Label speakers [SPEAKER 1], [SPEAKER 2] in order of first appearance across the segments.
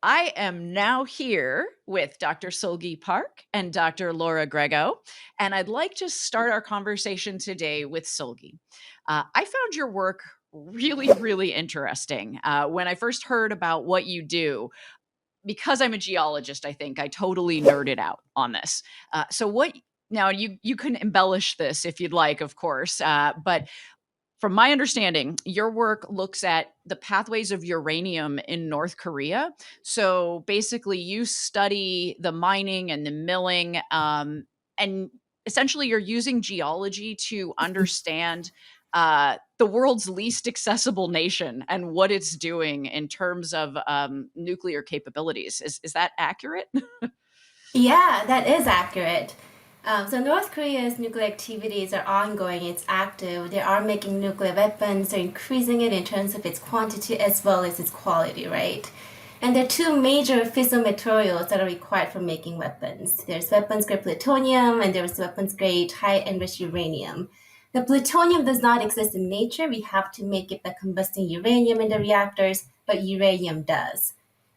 [SPEAKER 1] I am now here with Dr. Sulgi Park and Dr. Laura Grego, and I'd like to start our conversation today with Sulgi. I found your work really interesting. When I first heard about what you do, because I'm a geologist, I think I totally nerded out on this. So what now you can embellish this if you'd like, of course, but from my understanding, your work looks at the pathways of uranium in North Korea. So basically, you study the mining and the milling, and essentially, you're using geology to understand the world's least accessible nation and what it's doing in terms of nuclear capabilities. Is that accurate?
[SPEAKER 2] Yeah, that is accurate. So North Korea's nuclear activities are ongoing. It's active. They are making nuclear weapons. They're increasing it in terms of its quantity as well as its quality, right? And there are two major fissile materials that are required for making weapons. There's weapons grade plutonium and there's weapons grade high enriched uranium. The plutonium does not exist in nature. We have to make it by combusting uranium in the reactors, but uranium does.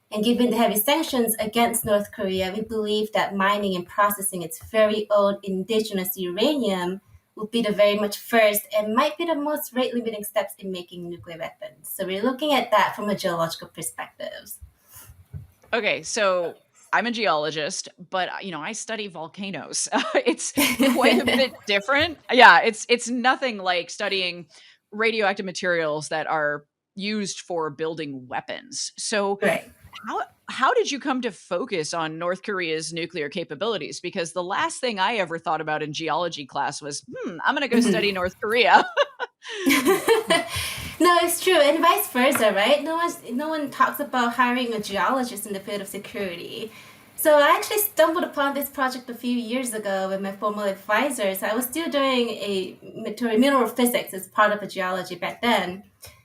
[SPEAKER 2] And given the heavy sanctions against North Korea, we believe that mining and processing its very own indigenous uranium would be the very much first and might be the most rate limiting steps in making nuclear weapons. So we're looking at that from a geological perspective.
[SPEAKER 1] Okay, so I'm a geologist, but I study volcanoes. It's quite a bit different. Yeah, it's nothing like studying radioactive materials that are used for building weapons. So
[SPEAKER 2] Right.
[SPEAKER 1] how did you come to focus on North Korea's nuclear capabilities? Because the last thing I ever thought about in geology class was, I'm going to go study North Korea.
[SPEAKER 2] No, it's true, and vice versa, right? No one talks about hiring a geologist in the field of security. So I actually stumbled upon this project a few years ago with my former advisors. I was still doing a mineral physics as part of a geology back then.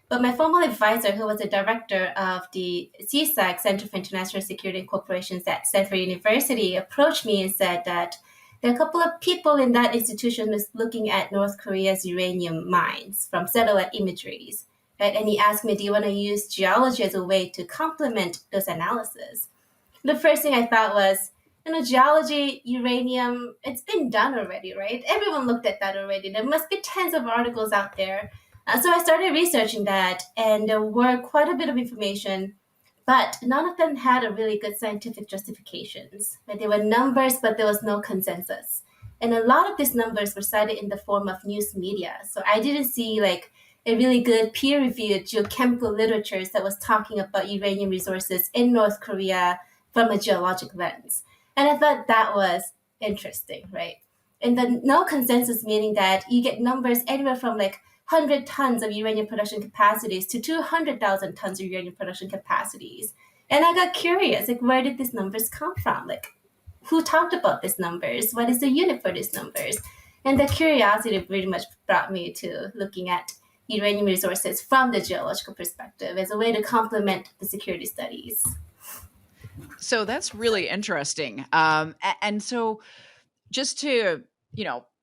[SPEAKER 2] But my former advisor, who was the director of the CSAC, Center for International Security and Corporations at Stanford University, approached me and said that there are a couple of people in that institution who's looking at North Korea's uranium mines from satellite imageries. Right? And he asked me, do you want to use geology as a way to complement those analyses? The first thing I thought was, geology, uranium, it's been done already, right? Everyone looked at that already. There must be tens of articles out there. So I started researching that, and there were quite a bit of information, but none of them had a really good scientific justifications. Right? There were numbers, but there was no consensus. And a lot of these numbers were cited in the form of news media. So I didn't see like a really good peer-reviewed geochemical literature that was talking about uranium resources in North Korea from a geologic lens. And I thought that was interesting, right? And then no consensus meaning that you get numbers anywhere from like 100 tons of uranium production capacities to 200,000 tons of uranium production capacities. And I got curious, like, where did these numbers come from? Like, who talked about these numbers? What is the unit for these numbers? And the curiosity pretty much brought me to looking at uranium resources from the geological perspective as a way to complement the security studies.
[SPEAKER 1] So that's really interesting. And so just to,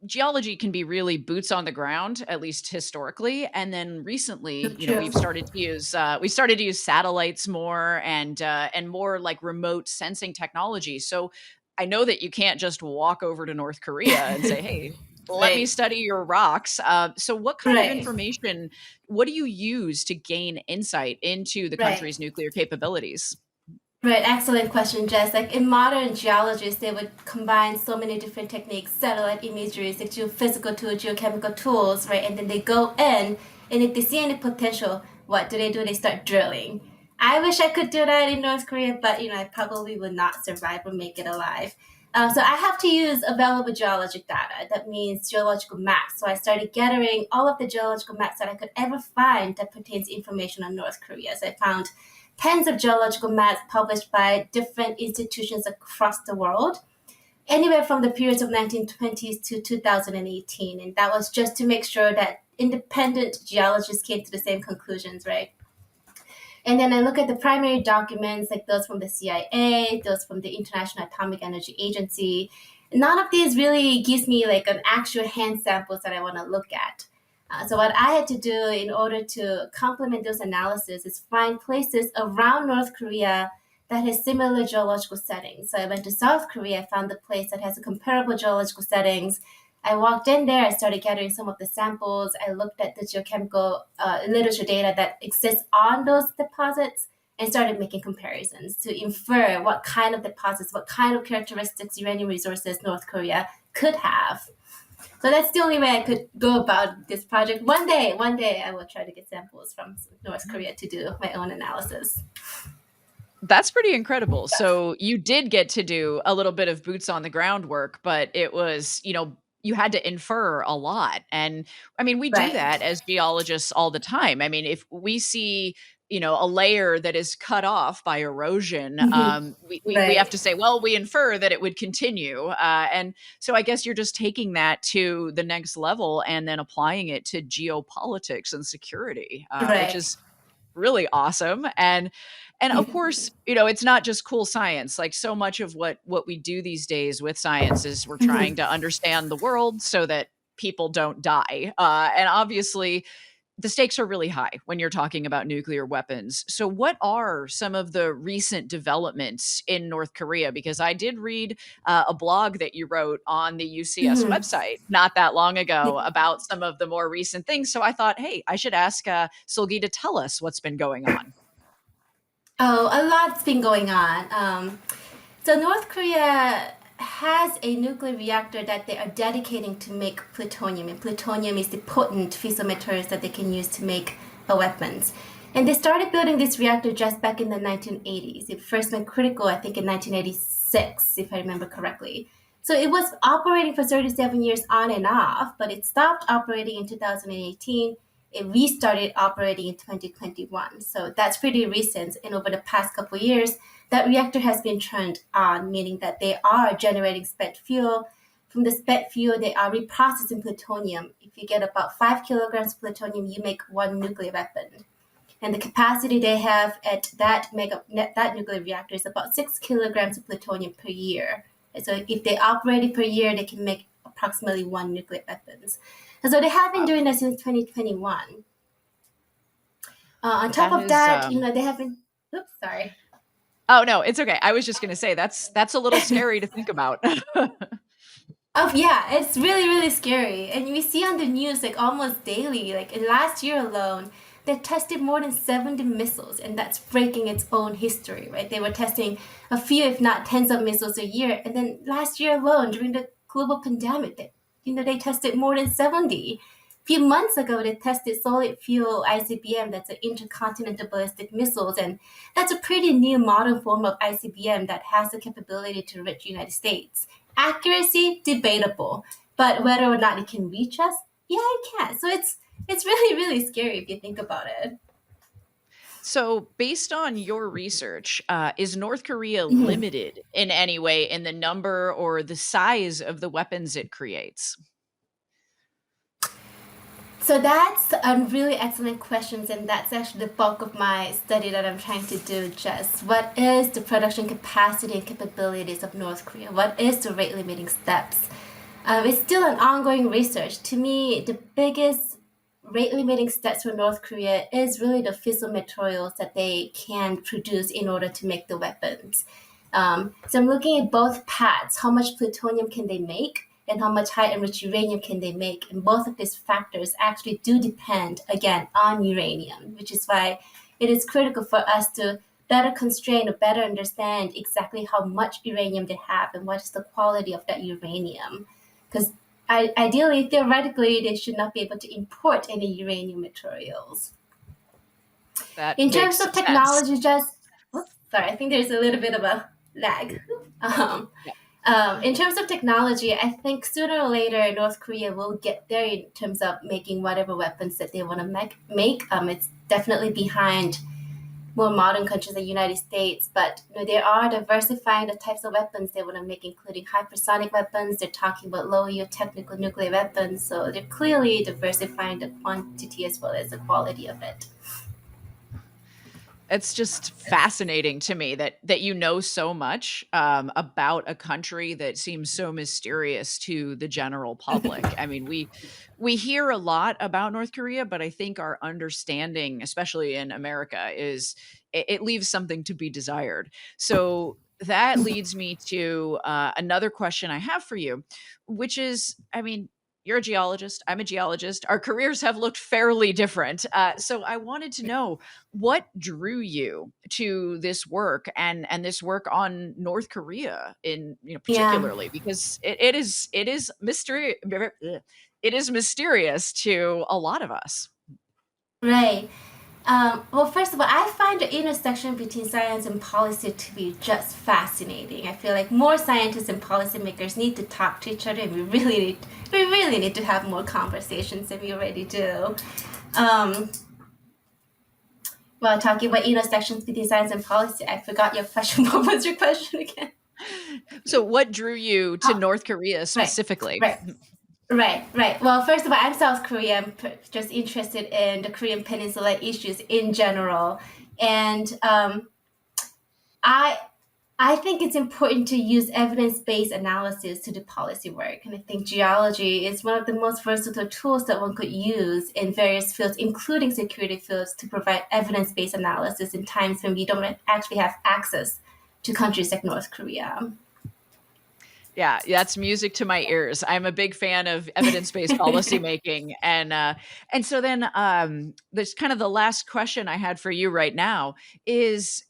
[SPEAKER 1] geology can be really boots on the ground, at least historically. And then recently,
[SPEAKER 2] True.
[SPEAKER 1] we started to use satellites more and more like remote sensing technology. So I know that you can't just walk over to North Korea and say, "Hey, let me
[SPEAKER 2] Right.
[SPEAKER 1] study your rocks." So what kind of
[SPEAKER 2] Right.
[SPEAKER 1] information? What do you use to gain insight into the
[SPEAKER 2] Right.
[SPEAKER 1] country's nuclear capabilities?
[SPEAKER 2] Right, excellent question, Jess. Like in modern geologists, they would combine so many different techniques, satellite imagery, like geophysical tools, geochemical tools, right? And then they go in, and if they see any potential, what do? They start drilling. I wish I could do that in North Korea, but I probably would not survive or make it alive. So I have to use available geologic data. That means geological maps. So I started gathering all of the geological maps that I could ever find that pertains information on North Korea. So I found tens of geological maps published by different institutions across the world, anywhere from the periods of 1920s to 2018. And that was just to make sure that independent geologists came to the same conclusions, right? And then I look at the primary documents, like those from the CIA, those from the International Atomic Energy Agency. None of these really gives me like an actual hand samples that I want to look at. So what I had to do in order to complement those analysis is find places around North Korea that has similar geological settings. So I went to South Korea, I found the place that has a comparable geological settings. I walked in there, I started gathering some of the samples. I looked at the geochemical literature data that exists on those deposits and started making comparisons to infer what kind of deposits, what kind of characteristics uranium resources North Korea could have. So that's the only way I could go about this project. One day I will try to get samples from North Korea to do my own analysis.
[SPEAKER 1] That's pretty incredible. So you did get to do a little bit of boots on the ground work, but it was, you had to infer a lot. And I mean, we do
[SPEAKER 2] Right.
[SPEAKER 1] that as geologists all the time. I mean, if we see, a layer that is cut off by erosion, we have
[SPEAKER 2] Right.
[SPEAKER 1] to say, well, we infer that it would continue. And so I guess you're just taking that to the next level and then applying it to geopolitics and security, which
[SPEAKER 2] Right.
[SPEAKER 1] is really awesome. And of course, it's not just cool science. Like so much of what we do these days with science is we're trying to understand the world so that people don't die. And obviously, the stakes are really high when you're talking about nuclear weapons. So, what are some of the recent developments in North Korea? Because I did read a blog that you wrote on the UCS website not that long ago about some of the more recent things. So, I thought, hey, I should ask Sulgi to tell us what's been going on.
[SPEAKER 2] Oh, a lot's been going on. So North Korea has a nuclear reactor that they are dedicating to make plutonium, and plutonium is the potent fissile materials that they can use to make weapons. And they started building this reactor just back in the 1980s. It first went critical, I think, in 1986, if I remember correctly. So it was operating for 37 years on and off, but it stopped operating in 2018. It restarted operating in 2021. So that's pretty recent. And over the past couple of years, that reactor has been turned on, meaning that they are generating spent fuel. From the spent fuel, they are reprocessing plutonium. If you get about 5 kilograms of plutonium, you make one nuclear weapon. And the capacity they have at that nuclear reactor is about 6 kilograms of plutonium per year. And so if they operate it per year, they can make approximately one nuclear weapons. And so they have been doing that since 2021. On top
[SPEAKER 1] That
[SPEAKER 2] of
[SPEAKER 1] is
[SPEAKER 2] that, they have been. Oops, sorry.
[SPEAKER 1] Oh, no, it's okay. I was just gonna say that's a little scary to think about.
[SPEAKER 2] Oh yeah, it's really really scary, and we see on the news like almost daily. Like last year alone, they tested more than 70 missiles, and that's breaking its own history, right? They were testing a few, if not tens of missiles a year, and then last year alone, during the global pandemic, they tested more than 70. A few months ago, they tested solid fuel ICBM, that's an intercontinental ballistic missiles, and that's a pretty new modern form of ICBM that has the capability to reach the United States. Accuracy, debatable, but whether or not it can reach us, yeah, it can. So it's really really scary if you think about it.
[SPEAKER 1] So, based on your research, is North Korea
[SPEAKER 2] Mhm.
[SPEAKER 1] limited in any way in the number or the size of the weapons it creates?
[SPEAKER 2] So that's a really excellent question, and that's actually the bulk of my study that I'm trying to do. Jess, what is the production capacity and capabilities of North Korea? What is the rate limiting steps? It's still an ongoing research. To me, the biggest rate limiting steps for North Korea is really the fissile materials that they can produce in order to make the weapons. So I'm looking at both paths. How much plutonium can they make, and how much high enriched uranium can they make? And both of these factors actually do depend, again, on uranium, which is why it is critical for us to better constrain or better understand exactly how much uranium they have and what is the quality of that uranium. Because ideally, theoretically, they should not be able to import any uranium materials.
[SPEAKER 1] That
[SPEAKER 2] In terms
[SPEAKER 1] makes
[SPEAKER 2] of
[SPEAKER 1] sense.
[SPEAKER 2] technology, just oops, sorry, I think there's a little bit of a lag. Um,
[SPEAKER 1] Yeah.
[SPEAKER 2] in terms of technology, I think sooner or later North Korea will get there in terms of making whatever weapons that they want to make. It's definitely behind more modern countries like the United States, but they are diversifying the types of weapons they want to make, including hypersonic weapons. They're talking about low yield technical nuclear weapons, so they're clearly diversifying the quantity as well as the quality of it.
[SPEAKER 1] It's just fascinating to me that you know so much about a country that seems so mysterious to the general public. I mean, we hear a lot about North Korea, but I think our understanding, especially in America, is it leaves something to be desired. So that leads me to another question I have for you, which is, I mean, you're a geologist. I'm a geologist. Our careers have looked fairly different. So I wanted to know what drew you to this work and this work on North Korea in
[SPEAKER 2] Yeah,
[SPEAKER 1] particularly because it is mystery it is mysterious to a lot of us.
[SPEAKER 2] right. Well, first of all, I find the intersection between science and policy to be just fascinating. I feel like more scientists and policymakers need to talk to each other, and we really need to have more conversations than we already do. Um, well, talking about intersections between science and policy, I forgot your question. What was your question again?
[SPEAKER 1] So what drew you to
[SPEAKER 2] Oh,
[SPEAKER 1] North Korea
[SPEAKER 2] right,
[SPEAKER 1] specifically?
[SPEAKER 2] right. Right. Well, first of all, I'm South Korean, just interested in the Korean Peninsula issues in general, and I I think it's important to use evidence-based analysis to do policy work, and I think geology is one of the most versatile tools that one could use in various fields, including security fields, to provide evidence-based analysis in times when we don't actually have access to countries like North Korea.
[SPEAKER 1] Yeah, that's music to my ears. I'm a big fan of evidence-based policymaking, and so then there's kind of the last question I had for you right now is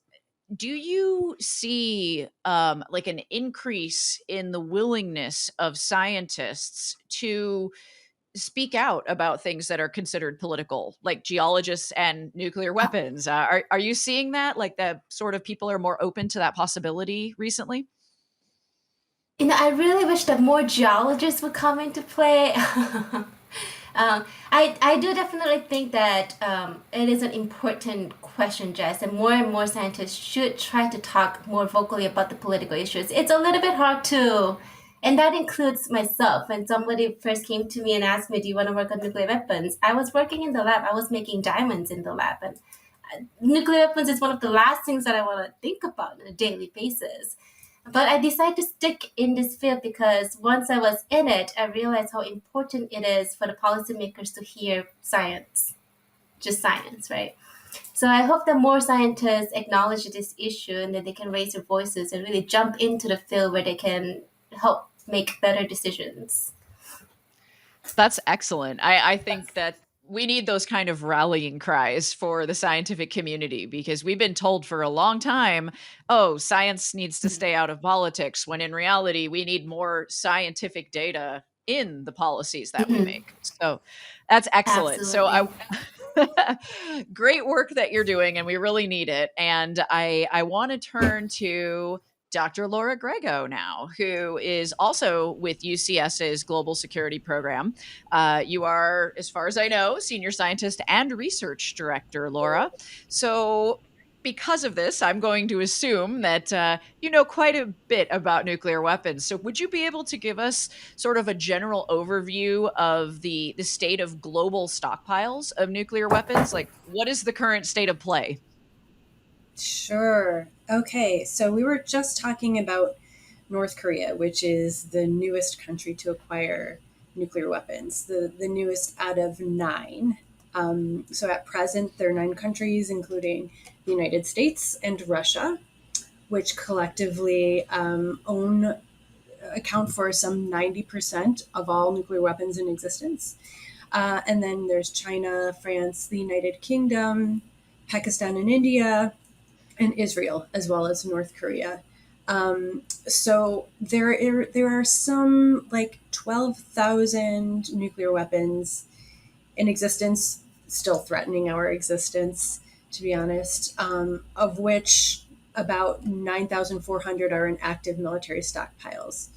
[SPEAKER 1] do you see like an increase in the willingness of scientists to speak out about things that are considered political, like geologists and nuclear weapons? Are you seeing that? Like the sort of people are more open to that possibility recently?
[SPEAKER 2] I really wish that more geologists would come into play. I do definitely think that it is an important question, Jess, and more scientists should try to talk more vocally about the political issues. It's a little bit hard to, and that includes myself. When somebody first came to me and asked me, "Do you want to work on nuclear weapons?" I was working in the lab. I was making diamonds in the lab, and nuclear weapons is one of the last things that I want to think about on a daily basis. But I decided to stick in this field because once I was in it, I realized how important it is for the policymakers to hear science, just science, right? So I hope that more scientists acknowledge this issue and that they can raise their voices and really jump into the field where they can help make better decisions.
[SPEAKER 1] That's excellent. I think that we need those kind of rallying cries for the scientific community because we've been told for a long time, oh, science needs to stay out of politics, when in reality, we need more scientific data in the policies that we
[SPEAKER 2] Mhm.
[SPEAKER 1] make. So that's excellent. So I
[SPEAKER 2] Absolutely.
[SPEAKER 1] great work that you're doing, and we really need it. And I want to turn to Dr. Laura Grego now, who is also with UCS's Global Security Program. You are, as far as I know, senior scientist and research director, Laura. So, because of this, I'm going to assume that you know quite a bit about nuclear weapons. So, would you be able to give us sort of a general overview of the state of global stockpiles of nuclear weapons? Like, what is the current state of play?
[SPEAKER 3] Sure. Okay, so we were just talking about North Korea, which is the newest country to acquire nuclear weapons, the newest out of nine. So at present, there are nine countries, including the United States and Russia, which collectively account for some 90% of all nuclear weapons in existence. And then there's China, France, the United Kingdom, Pakistan, and India, and Israel, as well as North Korea. So there are some like 12,000 nuclear weapons in existence, still threatening our existence, to be honest, of which about 9,400 are in active military stockpiles.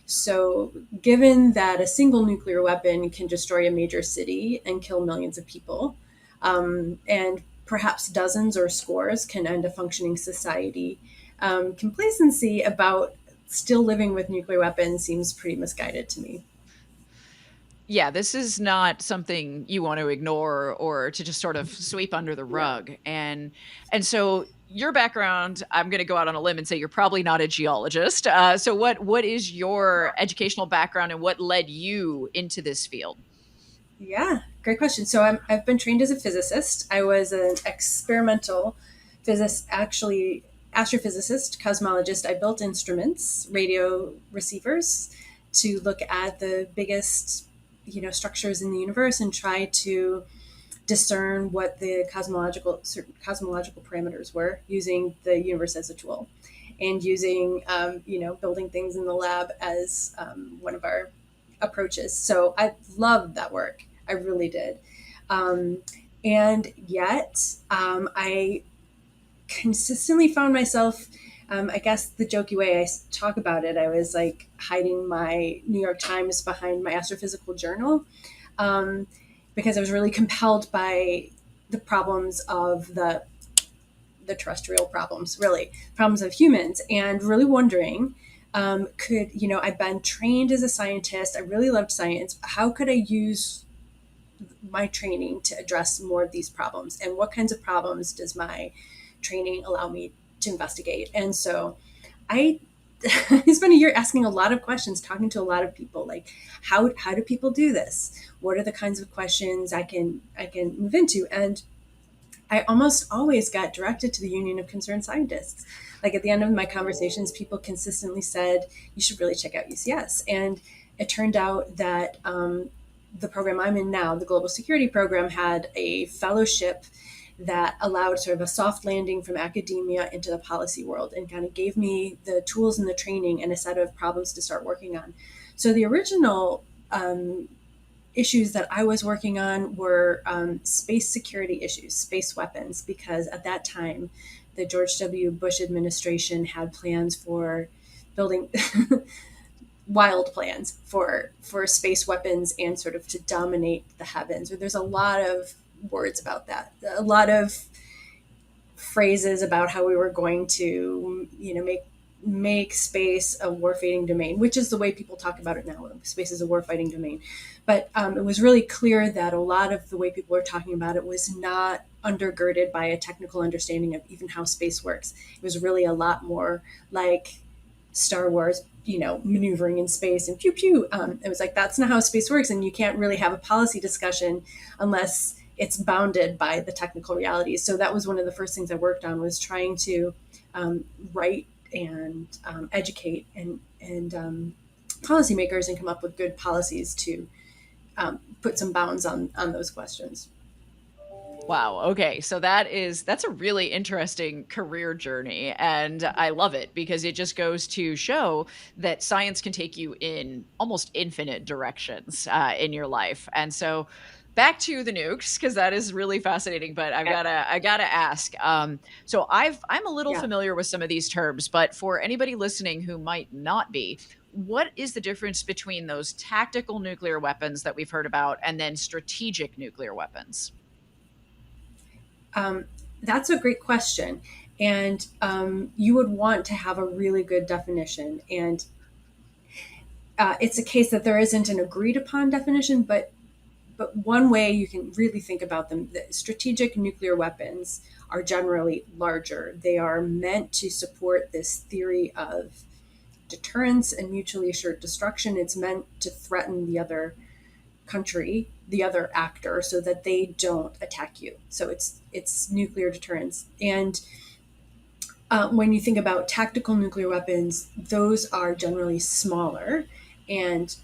[SPEAKER 3] So, given that a single nuclear weapon can destroy a major city and kill millions of people, and perhaps dozens or scores can end a functioning society, complacency about still living with nuclear weapons seems pretty misguided to me.
[SPEAKER 1] Yeah, this is not something you want to ignore or to just sort of sweep under the
[SPEAKER 3] Yeah.
[SPEAKER 1] rug. And so your background, I'm going to go out on a limb and say you're probably not a geologist. So what is your educational background and what led you into this field?
[SPEAKER 3] Yeah, great question. So I've been trained as a physicist. I was an experimental physicist, actually astrophysicist, cosmologist. I built instruments, radio receivers, to look at the biggest, structures in the universe and try to discern what the certain cosmological parameters were using the universe as a tool, and using building things in the lab as one of our approaches. So I loved that work. I really did. Um, and yet, I consistently found myself, I guess the jokey way I talk about it, I was like hiding my New York Times behind my astrophysical journal, um, because I was really compelled by the problems of the terrestrial problems, really problems of humans, and really wondering, could I've been trained as a scientist. I really loved science. How could I use my training to address more of these problems, and what kinds of problems does my training allow me to investigate? And so I spent a year asking a lot of questions, talking to a lot of people, like how do people do this? What are the kinds of questions I can move into? And I almost always got directed to the Union of Concerned Scientists. Like at the end of my conversations, people consistently said, you should really check out UCS. And it turned out that the program I'm in now, the Global Security Program, had a fellowship that allowed sort of a soft landing from academia into the policy world, and kind of gave me the tools and the training and a set of problems to start working on. So the original issues that I was working on were space security issues, space weapons, because at that time, the George W. Bush administration had plans for building wild plans for space weapons, and sort of to dominate the heavens. There's a lot of words about that, a lot of phrases about how we were going to, make space a warfighting domain, which is the way people talk about it now. Space is a warfighting domain. But it was really clear that a lot of the way people were talking about it was not undergirded by a technical understanding of even how space works. It was really a lot more like Star Wars, maneuvering in space and pew pew. It was like, that's not how space works, and you can't really have a policy discussion unless it's bounded by the technical realities. So that was one of the first things I worked on, was trying to write and educate and policymakers, and come up with good policies to put some bounds on those questions.
[SPEAKER 1] Wow. Okay. So that's a really interesting career journey. And I love it because it just goes to show that science can take you in almost infinite directions in your life. And so back to the nukes, because that is really fascinating. But I gotta ask. So I'm a little
[SPEAKER 3] Yeah.
[SPEAKER 1] familiar with some of these terms, but for anybody listening who might not be, what is the difference between those tactical nuclear weapons that we've heard about and then strategic nuclear weapons?
[SPEAKER 3] Um, that's a great question. And you would want to have a really good definition. And it's a case that there isn't an agreed upon definition, but one way you can really think about them, the strategic nuclear weapons are generally larger. They are meant to support this theory of deterrence and mutually assured destruction. It's meant to threaten the other country, the other actor, so that they don't attack you. So it's nuclear deterrence. And when you think about tactical nuclear weapons, those are generally smaller and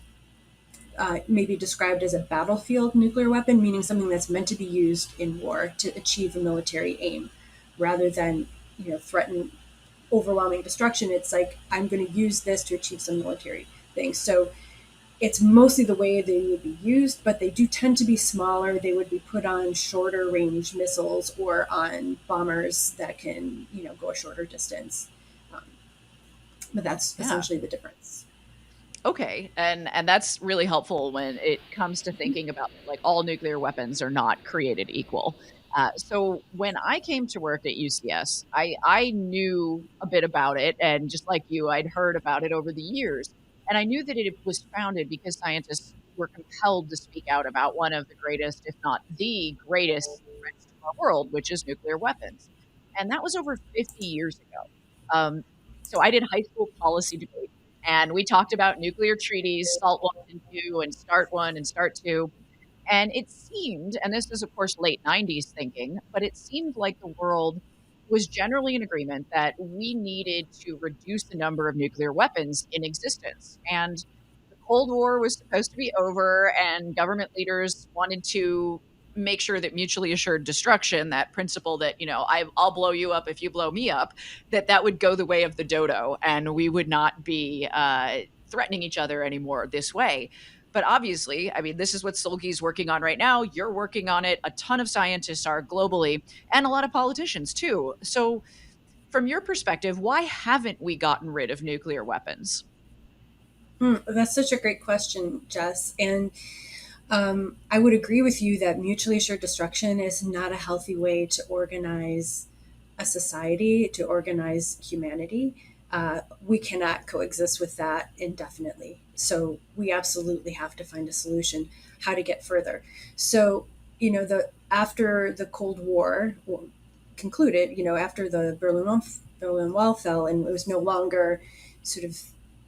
[SPEAKER 3] maybe described as a battlefield nuclear weapon, meaning something that's meant to be used in war to achieve a military aim, rather than threaten overwhelming destruction. It's like, I'm going to use this to achieve some military thing. So it's mostly the way they would be used, but they do tend to be smaller. They would be put on shorter range missiles or on bombers that can, go a shorter distance. Um, but that's
[SPEAKER 1] Yeah.
[SPEAKER 3] essentially the difference.
[SPEAKER 1] Okay, and that's really helpful when it comes to thinking about like all nuclear weapons are not created equal. So when I came to work at UCS, I knew a bit about it, and just like you, I'd heard about it over the years, and I knew that it was founded because scientists were compelled to speak out about one of the greatest, if not the greatest threats to our world, which is nuclear weapons. And that was over 50 years ago. So I did high school policy debate, and we talked about nuclear treaties, SALT 1 and 2, and START 1 and START 2. And it seemed, and this is, of course, late 90s thinking, but it seemed like the world was generally in agreement that we needed to reduce the number of nuclear weapons in existence. And the Cold War was supposed to be over, and government leaders wanted to make sure that mutually assured destruction, that principle that, I'll blow you up if you blow me up, that would go the way of the dodo, and we would not be threatening each other anymore this way. But obviously, I mean, this is what Sulgi's working on right now. You're working on it. A ton of scientists are globally, and a lot of politicians too. So, from your perspective, why haven't we gotten rid of nuclear weapons?
[SPEAKER 3] That's such a great question, Jess. And I would agree with you that mutually assured destruction is not a healthy way to organize a society, to organize humanity. We cannot coexist with that indefinitely. So we absolutely have to find a solution how to get further. So, the after the Cold War concluded, after the Berlin Wall fell, and it was no longer sort of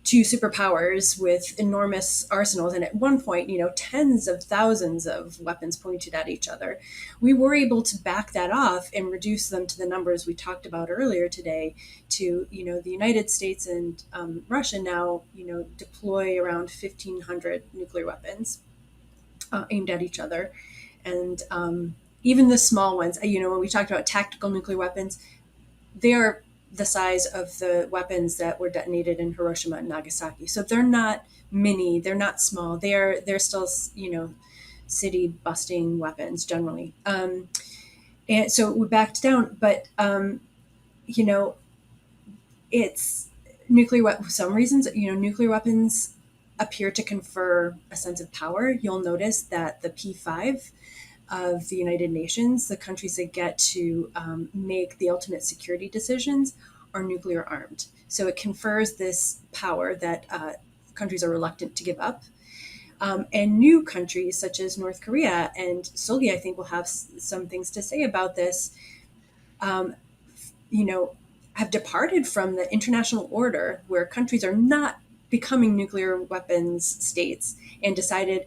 [SPEAKER 3] two superpowers with enormous arsenals, and at one point, tens of thousands of weapons pointed at each other. We were able to back that off and reduce them to the numbers we talked about earlier today. To the United States and Russia now, deploy around 1,500 nuclear weapons aimed at each other, and even the small ones. When we talked about tactical nuclear weapons, they are the size of the weapons that were detonated in Hiroshima and Nagasaki. So they're not mini, they're not small. They're still, city busting weapons generally. And so we backed down, but it's nuclear weapons. For some reasons, nuclear weapons appear to confer a sense of power. You'll notice that the P5 of the United Nations, the countries that get to make the ultimate security decisions, are nuclear armed. So it confers this power that countries are reluctant to give up. And new countries such as North Korea, and Sulgi, I think, will have some things to say about this, have departed from the international order where countries are not becoming nuclear weapons states, and decided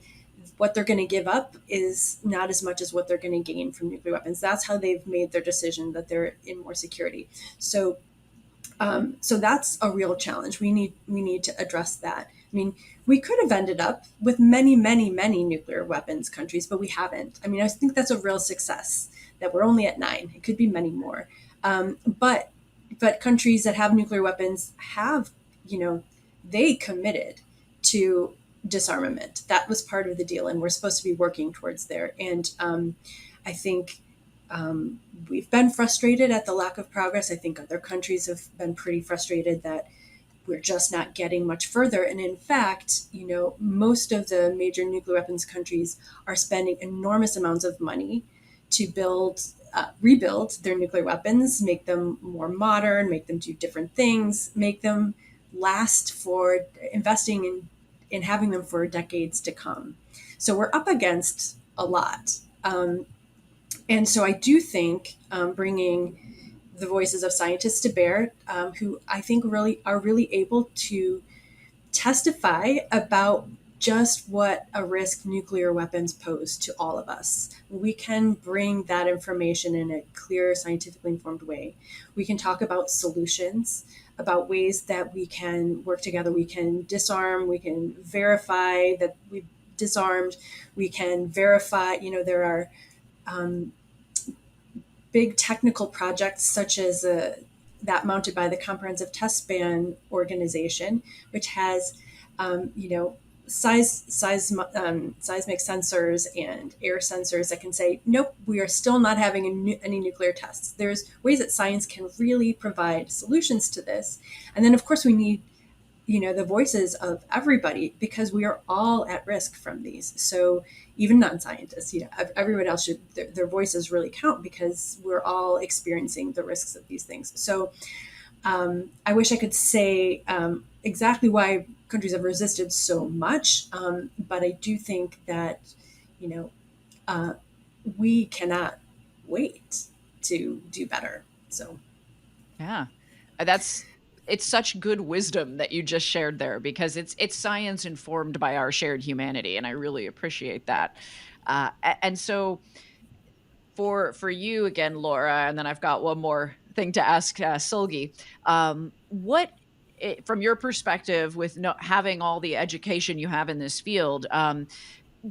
[SPEAKER 3] what they're going to give up is not as much as what they're going to gain from nuclear weapons. That's how they've made their decision that they're in more security. So that's a real challenge. We need to address that. I mean, we could have ended up with many, many, many nuclear weapons countries, but we haven't. I mean, I think that's a real success that we're only at 9. It could be many more. But countries that have nuclear weapons have, they committed to disarmament. That was part of the deal, and we're supposed to be working towards there. And I think we've been frustrated at the lack of progress. I think other countries have been pretty frustrated that we're just not getting much further. And in fact, most of the major nuclear weapons countries are spending enormous amounts of money to rebuild their nuclear weapons, make them more modern, make them do different things, make them last, for investing in having them for decades to come. So we're up against a lot. And so I do think bringing the voices of scientists to bear, who I think really are really able to testify about just what a risk nuclear weapons pose to all of us. We can bring that information in a clear, scientifically informed way. We can talk about solutions, about ways that we can work together. We can disarm, we can verify that we've disarmed, we can verify, there are big technical projects such as that mounted by the Comprehensive Test Ban Organization, which has, seismic sensors and air sensors that can say, nope, we are still not having any nuclear tests. There's ways that science can really provide solutions to this. And then, of course, we need, the voices of everybody, because we are all at risk from these. So even non-scientists, everyone else should, their voices really count, because we're all experiencing the risks of these things. So I wish I could say exactly why countries have resisted so much. But I do think that, you know, uh, we cannot wait to do better. So,
[SPEAKER 1] Yeah. That's it's such good wisdom that you just shared there because it's science informed by our shared humanity, and I really appreciate that. And so for you again, Laura, and then I've got one more thing to ask Sulgi. What from your perspective, with having all the education you have in this field,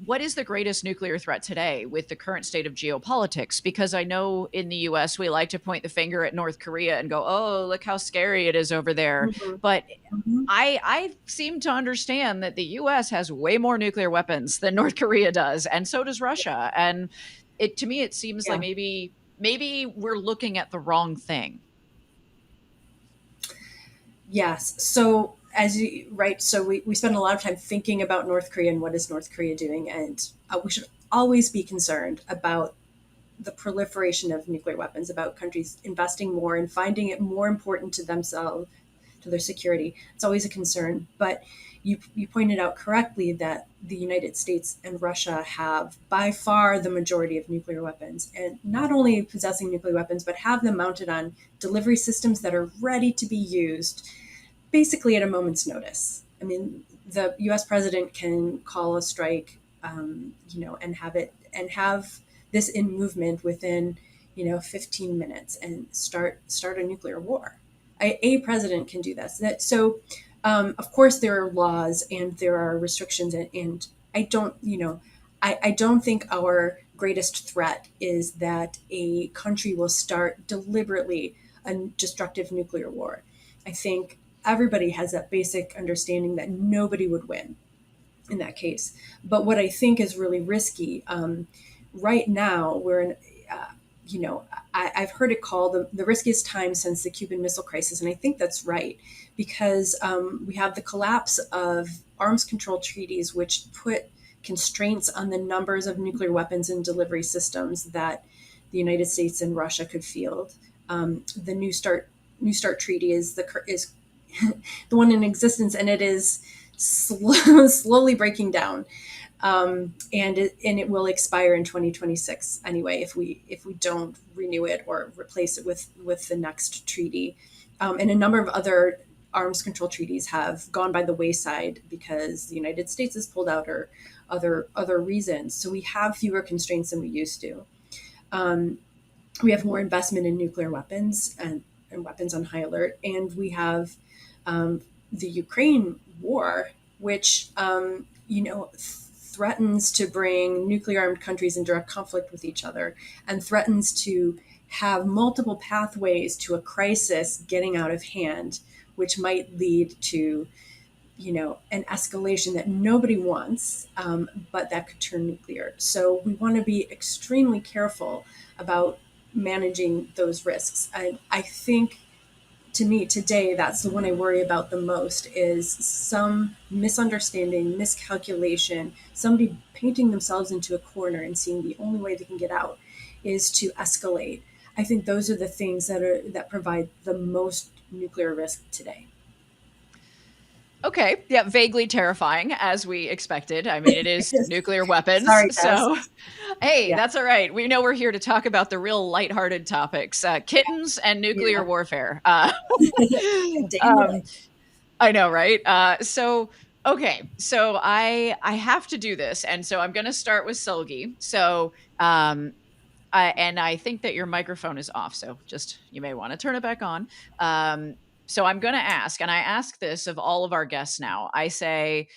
[SPEAKER 1] what is the greatest nuclear threat today with the current state of geopolitics? Because I know in the US, we like to point the finger at North Korea and go, oh, look how scary it is over there.
[SPEAKER 3] mhm,
[SPEAKER 1] But
[SPEAKER 3] mhm,
[SPEAKER 1] I seem to understand that the US has way more nuclear weapons than North Korea does, and so does Russia. And it to me, it seems like
[SPEAKER 3] yeah.
[SPEAKER 1] maybe we're looking at the wrong thing.
[SPEAKER 3] Yes. So as you right, so we spend a lot of time thinking about North Korea and what is North Korea doing, and we should always be concerned about the proliferation of nuclear weapons, about countries investing more and finding it more important to themselves, to their security. It's always a concern. But you pointed out correctly that the United States and Russia have by far the majority of nuclear weapons, and not only possessing nuclear weapons, but have them mounted on delivery systems that are ready to be used basically at a moment's notice. I mean, the U.S. president can call a strike, and have this in movement within 15 minutes and start a nuclear war. A president can do this. Of course, there are laws and there are restrictions, and I don't, I don't think our greatest threat is that a country will start deliberately a destructive nuclear war. I think everybody has that basic understanding that nobody would win in that case. But what I think is really risky, right now, we're in, uh, you know, I've heard it called the riskiest time since the Cuban Missile Crisis, and I think that's right because we have the collapse of arms control treaties, which put constraints on the numbers of nuclear weapons and delivery systems that the United States and Russia could field. The New Start Treaty is the one in existence, and it is slowly breaking down. And it will expire in 2026 anyway if we don't renew it or replace it with the next treaty. And a number of other arms control treaties have gone by the wayside because the United States has pulled out or other reasons. So we have fewer constraints than we used to. Um, we have more investment in nuclear weapons and weapons on high alert, and we have um, the Ukraine war, which threatens to bring nuclear armed countries in direct conflict with each other and threatens to have multiple pathways to a crisis getting out of hand, which might lead to an escalation that nobody wants, but that could turn nuclear. So we want to be extremely careful about managing those risks. I think, to me today, that's the one I worry about the most, is some misunderstanding, miscalculation, somebody painting themselves into a corner and seeing the only way they can get out is to escalate. I think those are the things that provide the most nuclear risk today.
[SPEAKER 1] Okay, yeah, vaguely terrifying as we expected. I mean, it is nuclear weapons,
[SPEAKER 3] Sorry, Jess.
[SPEAKER 1] so hey,
[SPEAKER 3] Yeah.
[SPEAKER 1] that's all right. We know we're here to talk about the real lighthearted topics, kittens and nuclear
[SPEAKER 3] Yeah.
[SPEAKER 1] warfare.
[SPEAKER 3] A day in the
[SPEAKER 1] Um,
[SPEAKER 3] life.
[SPEAKER 1] I know, right? So okay, so I have to do this, and so I'm going to start with Sulgi. So and I think that your microphone is off, so just you may want to turn it back on. So I'm going to ask, and I ask this of all of our guests now. I say,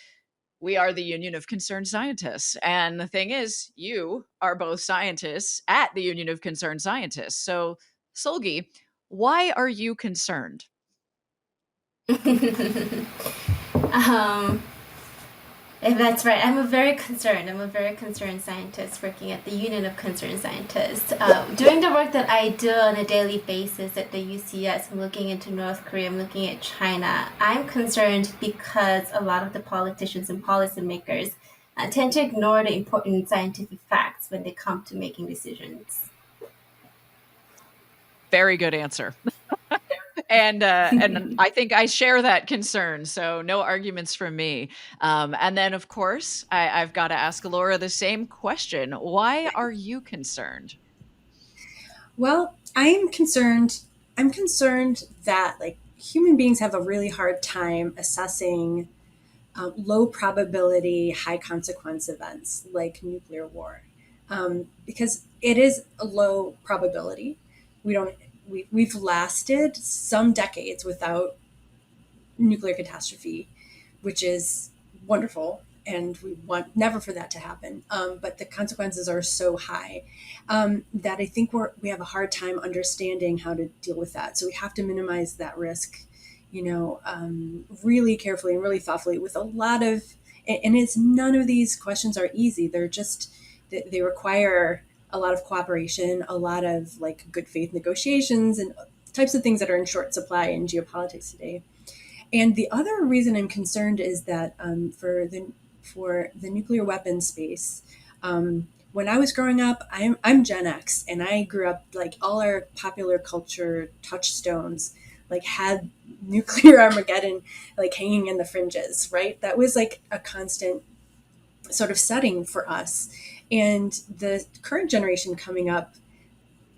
[SPEAKER 1] we are the Union of Concerned Scientists. And the thing is, you are both scientists at the Union of Concerned Scientists. So, Sulgi, why are you concerned?
[SPEAKER 2] um, that's right. I'm a very concerned scientist working at the Union of Concerned Scientists. Doing the work that I do on a daily basis at the UCS, I'm looking into North Korea, I'm looking at China. I'm concerned because a lot of the politicians and policymakers tend to ignore the important scientific facts when they come to making decisions.
[SPEAKER 1] Very good answer. And I think I share that concern, so no arguments from me. And then, of course, I've got to ask Laura the same question. Why are you concerned?
[SPEAKER 3] Well, I'm concerned. I'm concerned that like human beings have a really hard time assessing low probability, high consequence events like nuclear war, because it is a low probability. We don't. We've lasted some decades without nuclear catastrophe, which is wonderful, and we want never for that to happen. But the consequences are so high that I think we have a hard time understanding how to deal with that. So we have to minimize that risk, really carefully and really thoughtfully with a lot of. And it's none of these questions are easy. They're just they require a lot of cooperation, a lot of like good faith negotiations, and types of things that are in short supply in geopolitics today. And the other reason I'm concerned is that for the nuclear weapon space, when I was growing up, I'm Gen X, and I grew up like all our popular culture touchstones like had nuclear Armageddon like hanging in the fringes, right? That was like a constant sort of setting for us. And the current generation coming up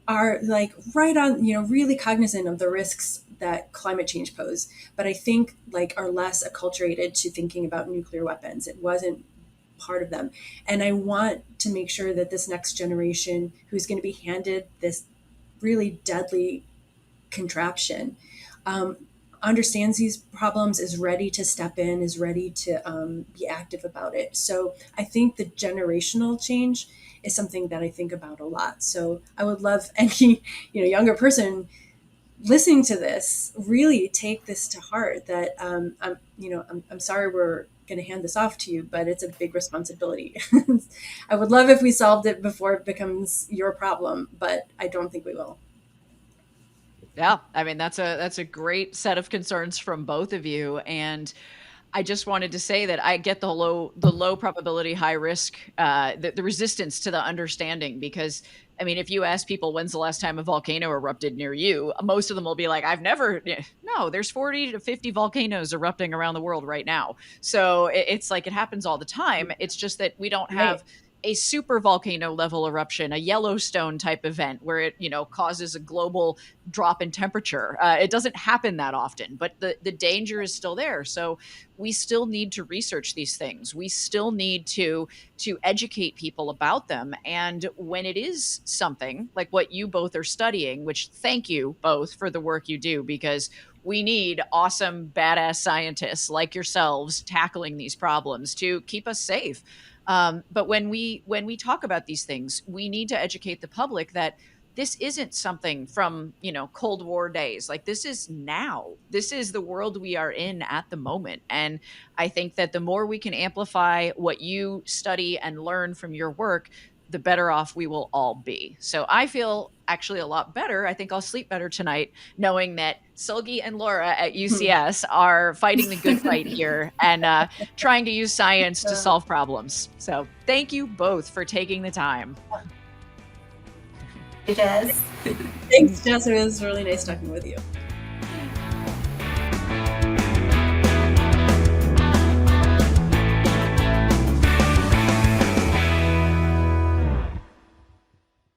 [SPEAKER 3] are like right on, really cognizant of the risks that climate change pose, but I think like are less acculturated to thinking about nuclear weapons. It wasn't part of them. And I want to make sure that this next generation who's going to be handed this really deadly contraption um, understands these problems, is ready to step in, is ready to be active about it. So I think the generational change is something that I think about a lot. So I would love any younger person listening to this really take this to heart. That I'm sorry we're going to hand this off to you, but it's a big responsibility. I would love if we solved it before it becomes your problem, but I don't think we will.
[SPEAKER 1] Yeah, I mean that's a great set of concerns from both of you, and I just wanted to say that I get the low probability, high risk, the resistance to the understanding because I mean, if you ask people when's the last time a volcano erupted near you, most of them will be like, I've never. No, there's 40 to 50 volcanoes erupting around the world right now. So it's like it happens all the time. It's just that we don't
[SPEAKER 3] Right.
[SPEAKER 1] have a super volcano level eruption, a Yellowstone type event where it, causes a global drop in temperature. It doesn't happen that often, but the danger is still there. So we still need to research these things. We still need to educate people about them. And when it is something like what you both are studying, which thank you both for the work you do, because we need awesome, badass scientists like yourselves tackling these problems to keep us safe. But when we talk about these things, we need to educate the public that this isn't something from Cold War days. Like this is now. This is the world we are in at the moment. And I think that the more we can amplify what you study and learn from your work, the better off we will all be. So I feel actually a lot better. I think I'll sleep better tonight knowing that Sulgi and Laura at UCS are fighting the good fight here and trying to use science to
[SPEAKER 3] Uh,
[SPEAKER 1] solve problems. So thank you both for taking the time.
[SPEAKER 2] Jess.
[SPEAKER 3] Thanks, Jess. It was really nice talking with you.